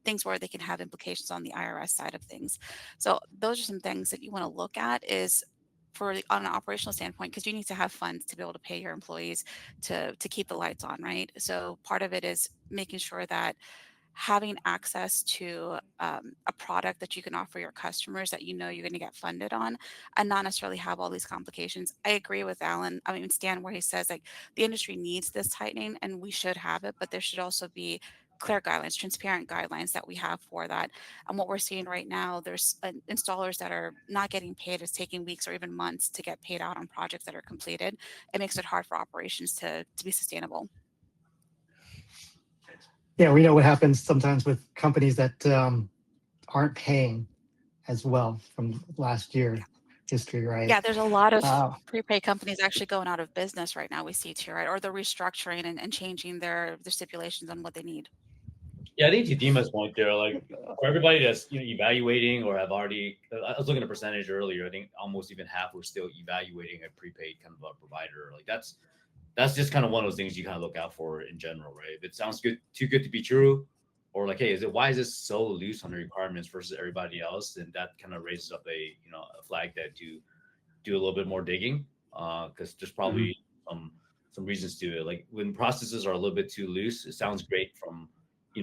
things where they can have implications on the IRS side of things. So those are some things that you want to look at is on an operational standpoint, because you need to have funds to be able to pay your employees to keep the lights on, right? So part of it is making sure that having access to a product that you can offer your customers that you're going to get funded on and not necessarily have all these complications. I agree with Stan, where he says like the industry needs this tightening and we should have it, but there should also be clear guidelines, transparent guidelines that we have for that. And what we're seeing right now, there's installers that are not getting paid. It's taking weeks or even months to get paid out on projects that are completed. It makes it hard for operations to be sustainable. Yeah, we know what happens sometimes with companies that aren't paying as well from last year history, right? Yeah, there's a lot of prepaid companies actually going out of business right now. We see too, right? Or they're restructuring and changing their stipulations on what they need. Yeah, I think to Dima's point there, like for everybody that's evaluating or have already, I was looking at a percentage earlier. I think almost even half were still evaluating a prepaid kind of a provider. Like that's just kind of one of those things you kind of look out for in general, right? If it sounds too good to be true, or like, hey, why is this so loose on the requirements versus everybody else? And that kind of raises up a flag that to do a little bit more digging, because there's probably some reasons to it. Like when processes are a little bit too loose, it sounds great from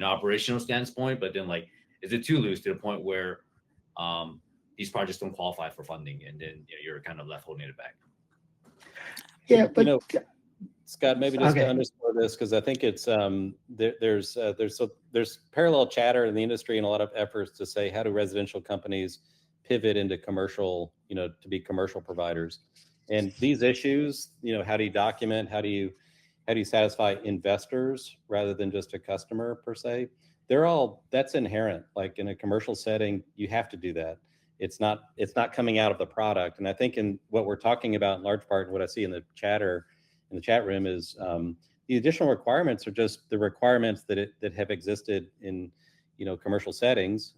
operational standpoint, but then like, is it too loose to the point where these projects don't qualify for funding, and then you're kind of left holding it back? Yeah, but Scott, maybe just to underscore this, because I think it's there's parallel chatter in the industry and a lot of efforts to say, how do residential companies pivot into commercial, to be commercial providers? And these issues, how do you document? How do you satisfy investors rather than just a customer per se? That's inherent. Like in a commercial setting, you have to do that. It's not coming out of the product. And I think in what we're talking about in large part, what I see in the chatter in the chat room is the additional requirements are just the requirements that have existed in commercial settings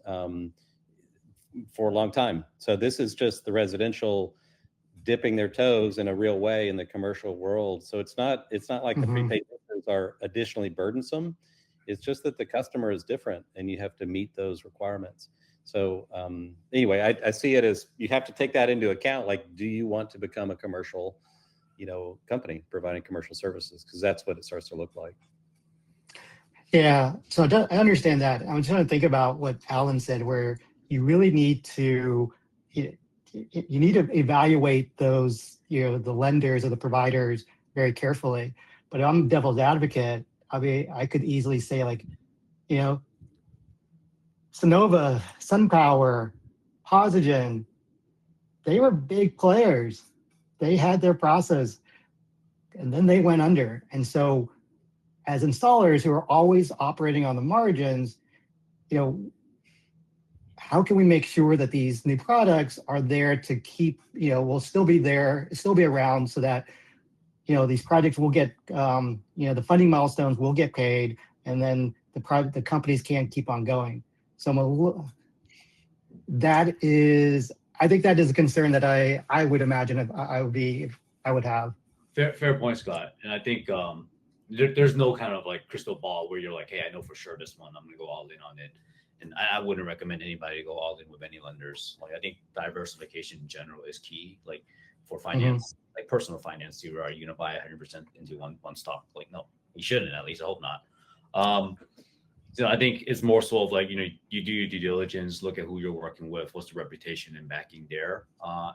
for a long time. So this is just the residential dipping their toes in a real way in the commercial world. So it's not like the prepaid leases are additionally burdensome. It's just that the customer is different and you have to meet those requirements. So anyway, I see it as you have to take that into account. Like, do you want to become a commercial company providing commercial services? Because that's what it starts to look like. Yeah, so I understand that. I'm just trying to think about what Alan said, where you really need to evaluate those, the lenders or the providers very carefully. But I'm devil's advocate. I mean, I could easily say like, Sonova, SunPower, Posigen, they were big players. They had their process and then they went under. And so as installers who are always operating on the margins, how can we make sure that these new products are there to keep, will still be there, still be around so that, these projects will get, the funding milestones will get paid, and then the companies can't keep on going. So I think that is a concern that I would imagine I would have. Fair point, Scott. And I think there's no kind of like crystal ball where you're like, hey, I know for sure this one, I'm going to go all in on it. And I wouldn't recommend anybody to go all in with any lenders. Like I think diversification in general is key. Like for finance, like personal finance too, are you going to buy 100% into one stock? Like, no, you shouldn't, at least I hope not. So I think it's more so of like, you do your due diligence, look at who you're working with, what's the reputation and backing there,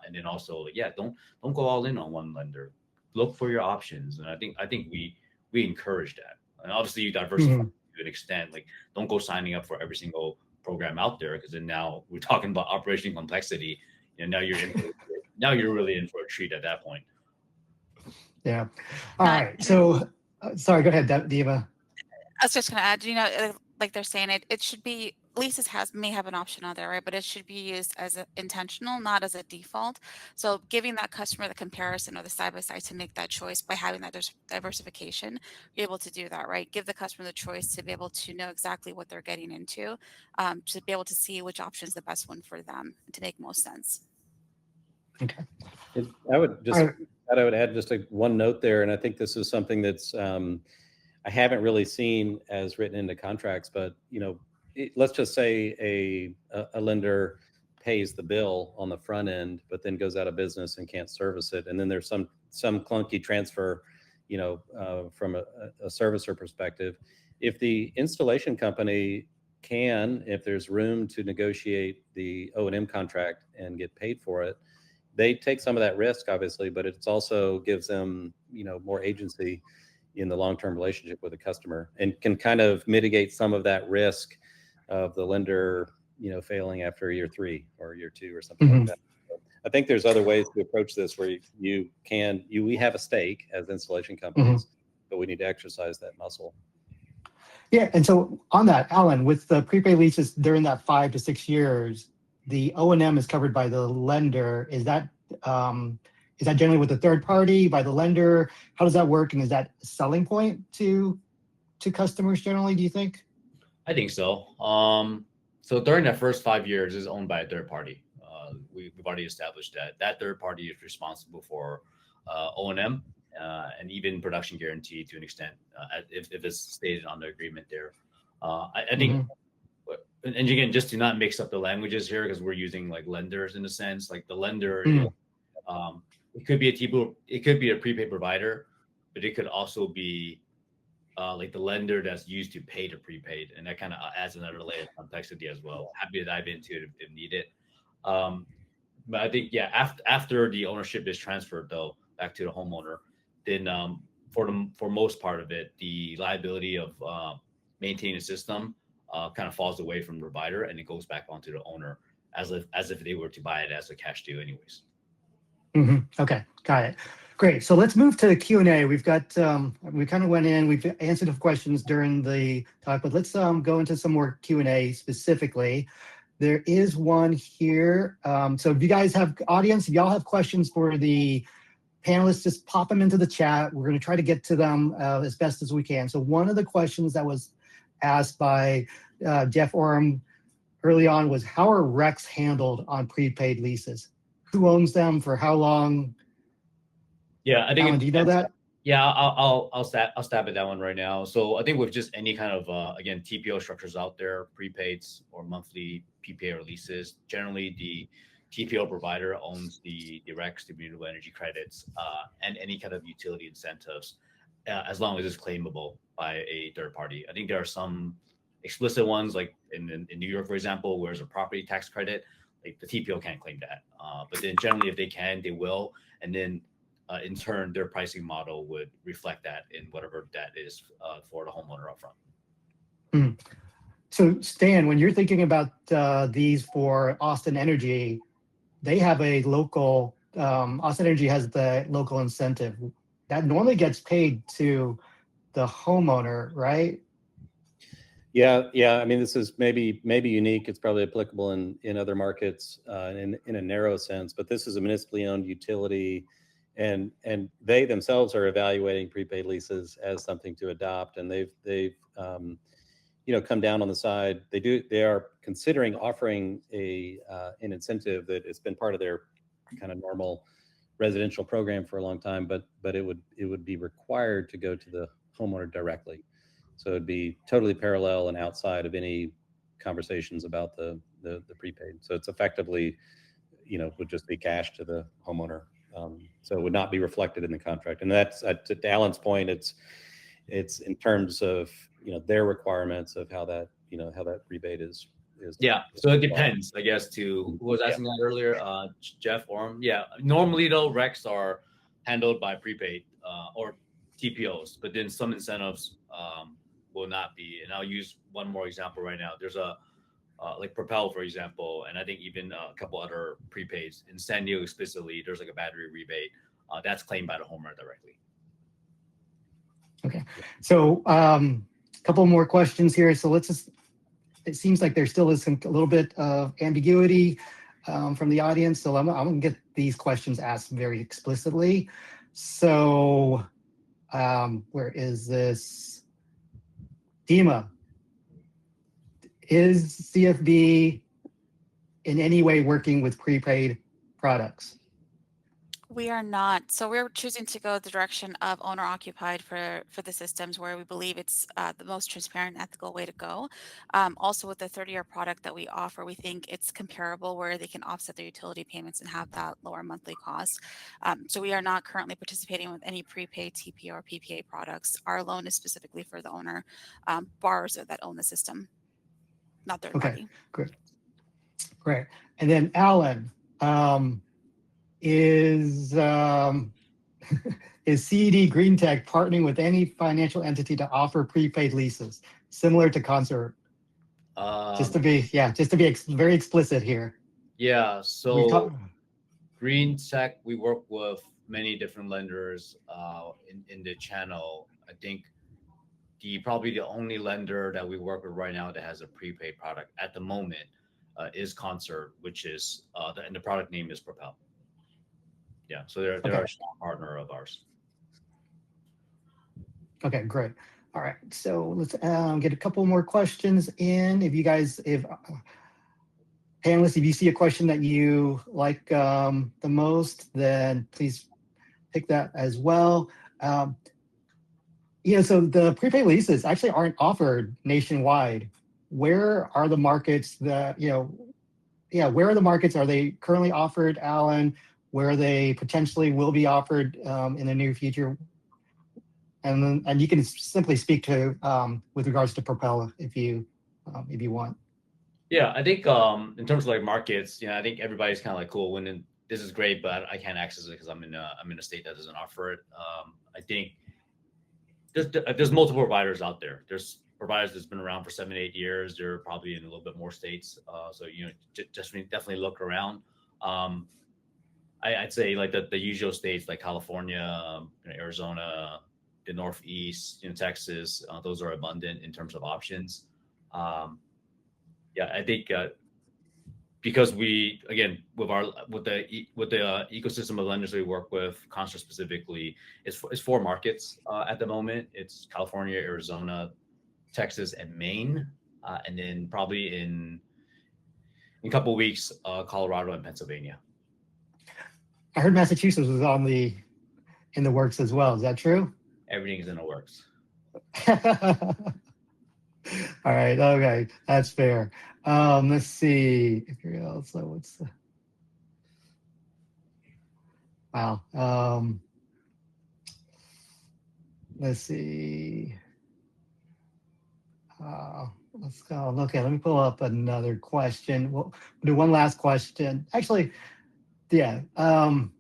and then also like, yeah, don't go all in on one lender. Look for your options, and I think we encourage that, and obviously you diversify Mhm. to an extent. Like, don't go signing up for every single program out there, because then now we're talking about operation complexity, and now you're really in for a treat at that point. Yeah. All Uh, right. So, sorry, go ahead, Diva. I was just going to add, like they're saying, it should be leases may have an option on there, right? But it should be used as intentional, not as a default. So giving that customer the comparison or the side by side to make that choice by having that diversification, be able to do that, right? Give the customer the choice to be able to know exactly what they're getting into, to be able to see which option is the best one for them to make most sense. Okay. I would All right. add just one note there, and I think this is something that's I haven't really seen as written into contracts, but let's just say a lender pays the bill on the front end, but then goes out of business and can't service it, and then there's some clunky transfer, from a servicer perspective. If the installation company can, if there's room to negotiate the O&M contract and get paid for it, they take some of that risk, obviously, but it's also gives them, more agency in the long-term relationship with the customer, and can kind of mitigate some of that risk of the lender, failing after year 3 or year 2 or something like Mhm. that. So I think there's other ways to approach this where we have a stake as installation companies, but we need to exercise that muscle. Yeah. And so on that, Alan, with the prepaid leases during that 5 to 6 years, the O&M is covered by the lender. Is that generally with a third party, by the lender? How does that work? And is that a selling point to customers generally, do you think? I think so. So during that first 5 years, is owned by a third party. We've already established that third party is responsible for O&M, and even production guarantee to an extent, if it's stated on the agreement there. I think, Mhm. and again, just to not mix up the languages here, because we're using like lenders in a sense. Like the lender, Mm. it could be it could be a prepaid provider, but it could also be like the lender that's used to pay the prepaid, and that kind of adds another layer of complexity as well. Happy to dive into it if needed. Um, but I think, yeah, after the ownership is transferred though back to the homeowner, then for most part of it, the liability of maintaining the system kind of falls away from the provider, and it goes back onto the owner as if they were to buy it as a cash due anyways. Okay, got it. Great. So let's move to the Q&A. We've got, we kind of went in, we've answered the questions during the talk, but let's go into some more Q&A specifically. There is one here. So if you guys have, audience, if y'all have questions for the panelists, just pop them into the chat. We're going to try to get to them as best as we can. So one of the questions that was asked by Jeff Orem early on was, how are RECs handled on prepaid leases? Who owns them for how long? Yeah, I think Alan, do you know that? Yeah, I'll stab at that one right now. So I think with just any kind of again TPO structures out there, prepaids or monthly PPA or leases, generally the TPO provider owns the RECs, the renewable energy credits, and any kind of utility incentives, as long as it's claimable by a third party. I think there are some explicit ones, like in New York, for example, where there's a property tax credit. Like the TPO can't claim that, but then generally if they can, they will, and then in turn, their pricing model would reflect that in whatever that is for the homeowner upfront. So Stan, when you're thinking about these for Austin Energy, they have a local, Austin Energy has the local incentive that normally gets paid to the homeowner, right? Yeah. I mean, this is maybe unique. It's probably applicable in other markets in a narrow sense, but this is a municipally owned utility, and they themselves are evaluating prepaid leases as something to adopt, and they've come down on the side. They are considering offering an incentive that has been part of their kind of normal residential program for a long time, but it would be required to go to the homeowner directly. So it'd be totally parallel and outside of any conversations about the prepaid. So it's effectively, would just be cash to the homeowner. So it would not be reflected in the contract. And that's to Alan's point. it's in terms of, their requirements of how that rebate is. Yeah, so it depends, I guess, to who was asking that earlier, Jeff Orm. Yeah, normally though, recs are handled by prepaid or TPOs, but then some incentives will not be. And I'll use one more example right now. There's a like Propel, for example, and I think even a couple other prepaids in San Diego explicitly. There's like a battery rebate that's claimed by the homeowner directly. Okay, so a couple more questions here. So let's just. It seems like there still is a little bit of ambiguity from the audience. So I'm going to get these questions asked very explicitly. So where is this? Dima, is CFB in any way working with prepaid products? We are not. So we're choosing to go the direction of owner occupied for the systems where we believe it's the most transparent and ethical way to go. Also with the 30-year product that we offer, we think it's comparable where they can offset their utility payments and have that lower monthly cost. So we are not currently participating with any prepaid TPO or PPA products. Our loan is specifically for the owner borrowers that own the system, not third party. Good. Great. And then Alan, is CED Green Tech partnering with any financial entity to offer prepaid leases similar to Concert? Just to be very explicit here. Yeah, so Green Tech, we work with many different lenders in the channel. I think probably the only lender that we work with right now that has a prepaid product at the moment is Concert, which is and the product name is Propel. Yeah, so they're a strong partner of ours. Okay, great. All right, so let's get a couple more questions in. If panelists, if you see a question that you like the most, then please pick that as well. So the prepaid leases actually aren't offered nationwide. Where are the markets that, where are the markets? Are they currently offered, Alan? Where they potentially will be offered in the near future? And you can simply speak to with regards to Propel if you want. Yeah, I think in terms of like markets, I think everybody's kind of like, cool, when this is great, but I can't access it because I'm in a state that doesn't offer it. I think there's multiple providers out there. There's providers that's been around for 7-8 years. They're probably in a little bit more states. So just definitely look around. I'd say like the usual states like California, Arizona, the Northeast, Texas. Those are abundant in terms of options. I think because we, again, with the ecosystem of lenders we work with, Concert specifically, is 4 markets at the moment. It's California, Arizona, Texas, and Maine, and then probably in a couple of weeks, Colorado and Pennsylvania. I heard Massachusetts was in the works as well. Is that true? Everything's in the works. All right. Okay, that's fair. Let's see. If you're else, so what's the... Wow. Let's see. Let's go. Okay, let me pull up another question. We'll do one last question. Actually, yeah. Can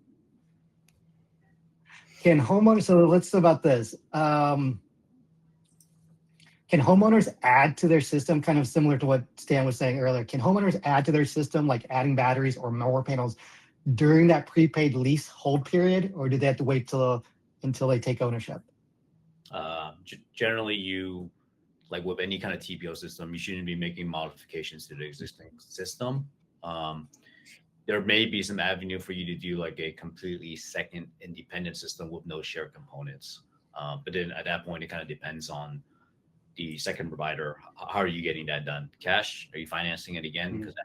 homeowners? So let's talk about this. Can homeowners add to their system, kind of similar to what Stan was saying earlier? Can homeowners add to their system, like adding batteries or more panels during that prepaid lease hold period, or do they have to wait until they take ownership? Generally, like with any kind of TPO system, you shouldn't be making modifications to the existing system. There may be some avenue for you to do like a completely second independent system with no shared components. But then at that point, it kind of depends on the second provider. How are you getting that done? Cash? Are you financing it again? Because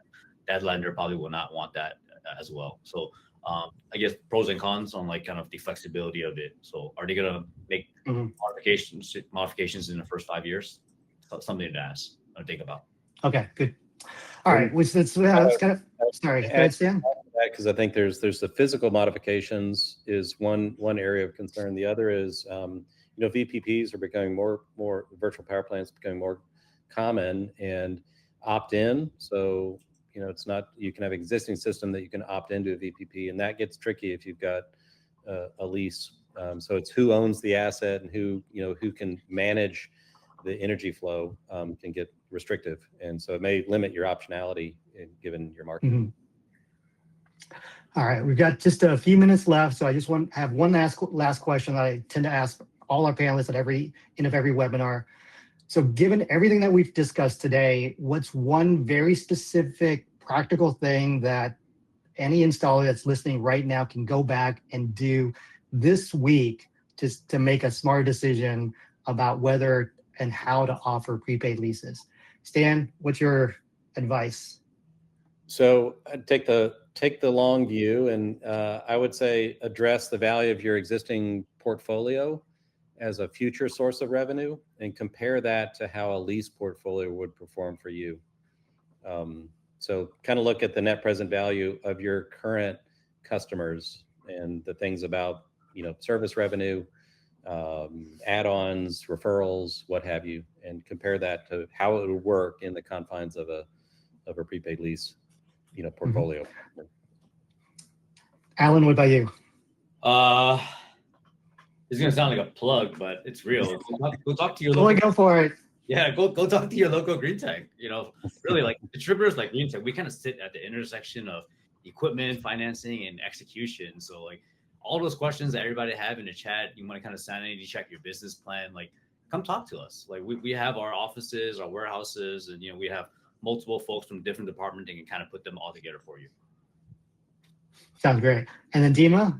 that lender probably will not want that as well. So I guess pros and cons on like kind of the flexibility of it. So are they going to make modifications in the first 5 years? Something to ask or think about. Okay, good. All right, which that's kind of, sorry, go ahead, Stan. Because I think there's the physical modifications is one area of concern. The other is VPPs are becoming more virtual power plants becoming more common, and opt-in. So, it's not, you can have an existing system that you can opt into a VPP, and that gets tricky if you've got a lease. So it's who owns the asset and who can manage the energy flow can get restrictive. And so it may limit your optionality given your market. Mm-hmm. All right, we've got just a few minutes left. So I just have one last question that I tend to ask all our panelists at end of every webinar. So given everything that we've discussed today, what's one very specific practical thing that any installer that's listening right now can go back and do this week just to make a smart decision about whether and how to offer prepaid leases? Stan, what's your advice? So I'd take the long view, and I would say address the value of your existing portfolio as a future source of revenue, and compare that to how a lease portfolio would perform for you. So kind of look at the net present value of your current customers and the things about, service revenue, add-ons, referrals, what have you, and compare that to how it would work in the confines of a prepaid lease, portfolio. Mm-hmm. Alan, what about you? It's gonna sound like a plug, but it's real. Go talk to your local. Go for it. Yeah, go talk to your local green tech. Really, like distributors like green tech, we kind of sit at the intersection of equipment, financing, and execution. So like all those questions that everybody have in the chat, you want to kind of sanity check your business plan, like come talk to us. Like we have our offices, our warehouses, and we have multiple folks from different departments and can kind of put them all together for you. Sounds great. And then Dima?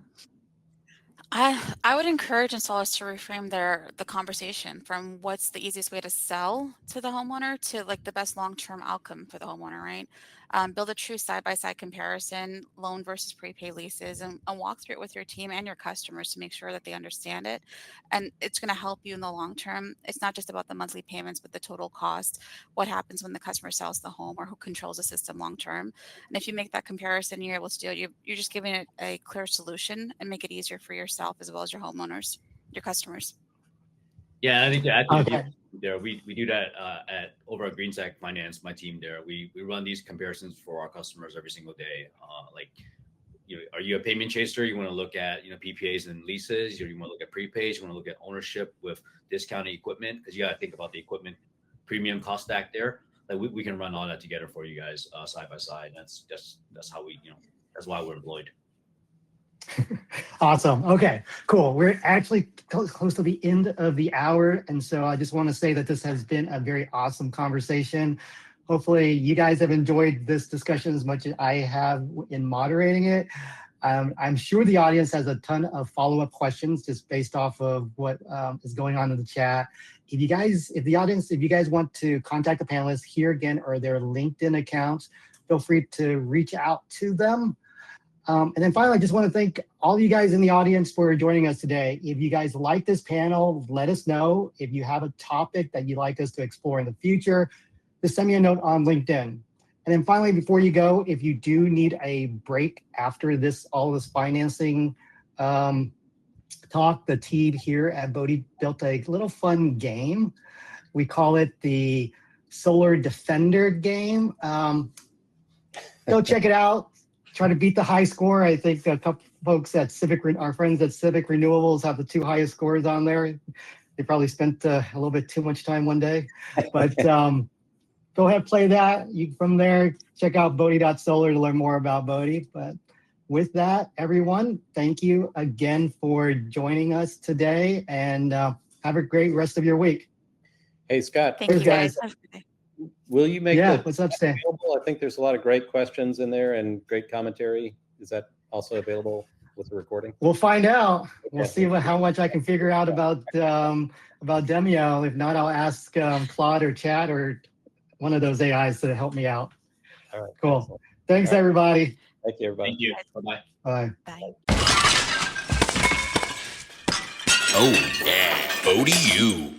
I would encourage installers to reframe the conversation from what's the easiest way to sell to the homeowner to like the best long-term outcome for the homeowner, right? Build a true side-by-side comparison, loan versus prepaid leases, and walk through it with your team and your customers to make sure that they understand it. And it's going to help you in the long term. It's not just about the monthly payments, but the total cost, what happens when the customer sells the home, or who controls the system long term. And if you make that comparison, you're able to do it. You're just giving it a clear solution and make it easier for yourself as well as your homeowners, your customers. Yeah, I think Okay. there we do that at over at Green Tech Finance. My team there, we run these comparisons for our customers every single day. Are you a payment chaser? You want to look at PPAs and leases. You want to look at prepaids. You want to look at ownership with discounted equipment, because you got to think about the equipment premium cost stack there. Like we can run all that together for you guys side by side. That's how we that's why we're employed. Awesome. Okay, cool. We're actually close to the end of the hour. And so I just want to say that this has been a very awesome conversation. Hopefully you guys have enjoyed this discussion as much as I have in moderating it. I'm sure the audience has a ton of follow-up questions just based off of what is going on in the chat. If you guys want to contact the panelists, here again are their LinkedIn accounts. Feel free to reach out to them. And then finally, I just want to thank all you guys in the audience for joining us today. If you guys like this panel, let us know. If you have a topic that you'd like us to explore in the future, just send me a note on LinkedIn. And then finally, before you go, if you do need a break after all this financing talk, the team here at Bodie built a little fun game. We call it the Solar Defender game. Go check it out. Try to beat the high score. I think a couple folks at our friends at Civic Renewables have the 2 highest scores on there. They probably spent a little bit too much time one day, but go ahead, play that. From there, check out Bodie.solar to learn more about Bodie. But with that, everyone, thank you again for joining us today, and have a great rest of your week. Hey, Scott. Thank you, guys. Will you make what's up, Stan? available? I think there's a lot of great questions in there and great commentary. Is that also available with the recording? We'll find out. Okay. We'll see how much I can figure out about Demio. If not, I'll ask Claude or Chat or one of those AIs to help me out. All right. Cool. Excellent. Thanks, everybody. Thank you, everybody. Thank you. Bye-bye. Bye. Bye. Oh, yeah. Bodie U.